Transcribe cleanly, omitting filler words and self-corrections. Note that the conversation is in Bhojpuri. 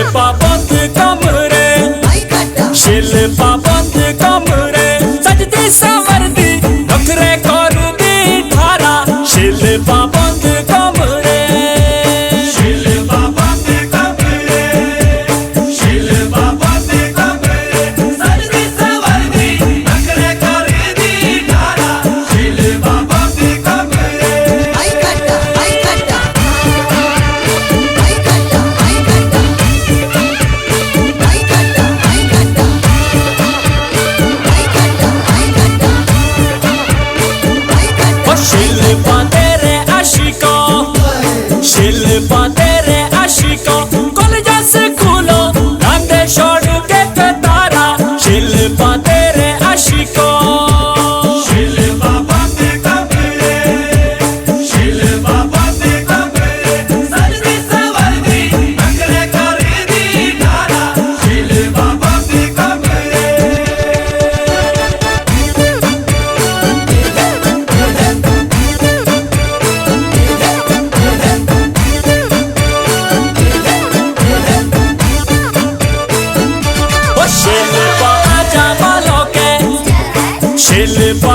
शिल्पा बंद कमरे, शिल्पा बंद कमरे, सजदी संवरदी नखरे करदी ठारा। शिल्पा बंद कमरे, शिल्पा बंद कमरे, शिल्पा बंद कमरे, सजदी संवरदी नखरे करदी ठारा। शिल्पा बंद कमरे। आई कट्टा आई कट्टा आई कट्टा आई कट्टा आई कट्टा आई कट्टा आई कट्टा आई कट्टा आई कट्टा। ओ शिल्पा तेरे आशिकों, शिल्पा तेरे आशिकों, कॉलेजा स्कूलों रांदे छोड़ के कतारा। शिल्पा तेरे आशिकों, शिल्पा बंद कमरे, शिल्पा बंद कमरे, सजदी संवरदी नखरे करदी ठारा। शिल्पा बंद कमरे। शिल्पा आजा बालों के, शिल्पा